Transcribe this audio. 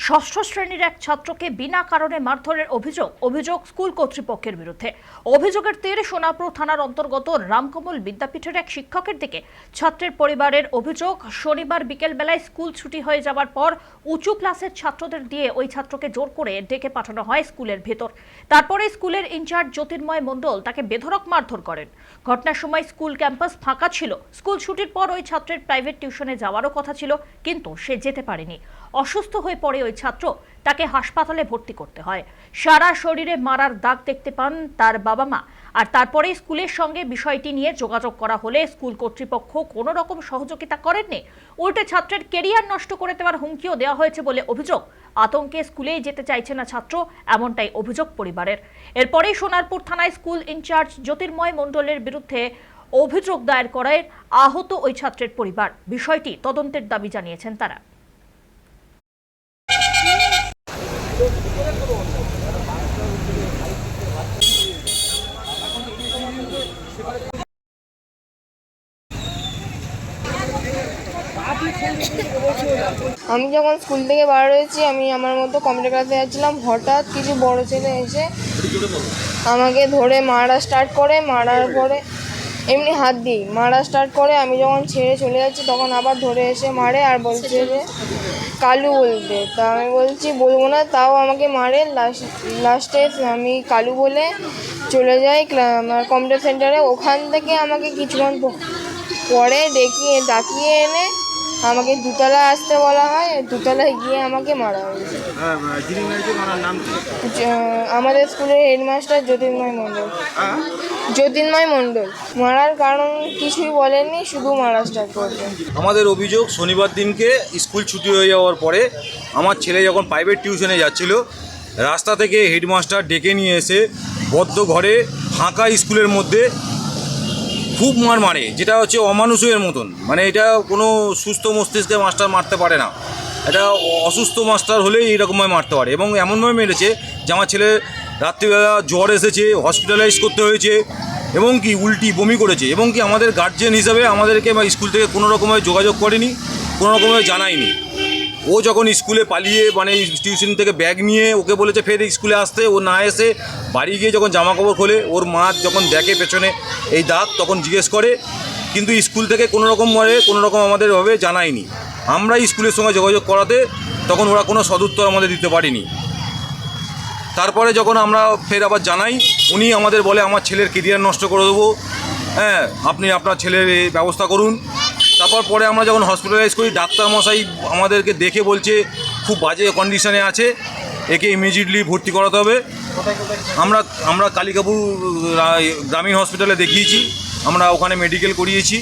ষষ্ঠ শ্রেণীর এক ছাত্রকে বিনা কারণে মারধরের অভিযোগ স্কুল কর্তৃপক্ষের বিরুদ্ধে। অভিযোগের তীর সোনাপুর থানার অন্তর্গত রামকমল বিদ্যাপীঠের এক শিক্ষকের দিকে। ছাত্রের পরিবারের অভিযোগ, শনিবার বিকেল বেলায় স্কুল ছুটি হয়ে যাওয়ার পর উঁচু ক্লাসের ছাত্রদের দিয়ে ওই ছাত্রকে জোর করে ডেকে পাঠানো হয় স্কুলের ভেতর। তারপরে স্কুলের ইনচার্জ জ্যোতির্ময় মণ্ডল তাকে বেধড়ক মারধর করেন। ঘটনার সময় স্কুল ক্যাম্পাস ফাঁকা ছিল। স্কুল ছুটির পর ওই ছাত্রের প্রাইভেট টিউশনে যাওয়ারও কথা ছিল, কিন্তু সে যেতে পারেনি। অসুস্থ হয়ে পড়ে ওই ছাত্র, তাকে হাসপাতালে ভর্তি করতে হয়। সারা শরীরে মারার দাগ দেখতে পান তার বাবা মা। আর তারপরে স্কুলের সঙ্গে বিষয়টি নিয়ে যোগাযোগ করা হলে স্কুল কর্তৃপক্ষ কোনো রকম সহযোগিতা করেননি। উল্টে ছাত্রের কেরিয়ার নষ্ট করে দেওয়ার হুমকিও দেওয়া হয়েছে বলে অভিযোগ। আতঙ্কে স্কুলেই যেতে চাইছে না ছাত্র, এমনটাই অভিযোগ পরিবারের। এরপরেই সোনারপুর থানায় স্কুল ইনচার্জ জ্যোতির্ময় মণ্ডলের বিরুদ্ধে অভিযোগ দায়ের করায় আহত ওই ছাত্রের পরিবার। বিষয়টি তদন্তের দাবি জানিয়েছেন তারা। আমি যখন স্কুল থেকে বার হয়েছি, আমি আমার মতো কম্পিউটার ক্লাসে যাচ্ছিলাম। হঠাৎ কিছু বড় ছেলে এসে আমাকে ধরে মারা স্টার্ট করে। মারার পরে এমনি হাত দিই মারা স্টার্ট করে। আমি যখন ছেড়ে চলে যাচ্ছি তখন আবার ধরে এসে মারে আর বলছে যে কালু বলতে। তা আমি বলছি বলবো না, তাও আমাকে মারে। লাস্টে আমি কালু বলে চলে যাই আমার কম্পিউটার সেন্টারে। ওখান থেকে আমাকে কিছুক্ষণ পরে ডাকিয়ে এনে আমাকে দুতলা আসতে বলা হয়। দুতলায় গিয়ে আমাকে মারা হয়েছে। আমাদের স্কুলের হেডমাস্টার জ্যোতির্ময় মণ্ডল। মারার কারণ কিছুই বলেননি, শুধু মারা স্টার্ট করছে। আমাদের অভিযোগ, শনিবার দিনকে স্কুল ছুটি হয়ে যাওয়ার পরে আমার ছেলে যখন প্রাইভেট টিউশনে যাচ্ছিল, রাস্তা থেকে হেডমাস্টার ডেকে নিয়ে এসে বদ্ধ ঘরে ফাঁকা স্কুলের মধ্যে খুব মারে, যেটা হচ্ছে অমানুষের মতন। মানে এটা কোনো সুস্থ মস্তিষ্কে মাস্টার মারতে পারে না, এটা অসুস্থ মাস্টার হলেই এরকমভাবে মারতে পারে। এবং এমনভাবে মেরেছে যে আমার ছেলে রাত্রিবেলা জ্বর এসেছে, হসপিটালাইজ করতে হয়েছে, এবং কি উল্টি বমি করেছে। এবং কি আমাদের গার্জিয়ান হিসাবে আমাদেরকে স্কুল থেকে কোনো রকমভাবে যোগাযোগ করেনি, কোনো রকমভাবে জানায়নি। ও যখন স্কুলে পালিয়ে টিউশন থেকে ব্যাগ নিয়ে ওকে বলেছে ফের স্কুলে আসতে, ও না এসে বাড়ি গিয়ে যখন জামাকাপড় খোলে, ওর মা যখন দেখে পেছনে এই দাগ, তখন জিজ্ঞেস করে। কিন্তু স্কুল থেকে কোনো রকম আমাদেরভাবে জানায়নি। আমরা স্কুলের সঙ্গে যোগাযোগ করাতে তখন ওরা কোনো সদুত্তর আমাদের দিতে পারেনি। তারপরে যখন আমরা ফের আবার জানাই, উনি আমাদের বলে আমার ছেলের কেরিয়ার নষ্ট করে দেবো, হ্যাঁ আপনি আপনার ছেলের ব্যবস্থা করুন। পরে আমরা যখন হসপিটালাইজ করি, ডাক্তারমশাই আমাদেরকে দেখে বলছে খুব বাজে কন্ডিশনে আছে, একে ইমিডিয়েটলি ভর্তি করাতে হবে। আমরা কালিকাপুর গ্রামীণ হসপিটালে দেখিয়েছি, আমরা ওখানে মেডিকেল করিয়েছি।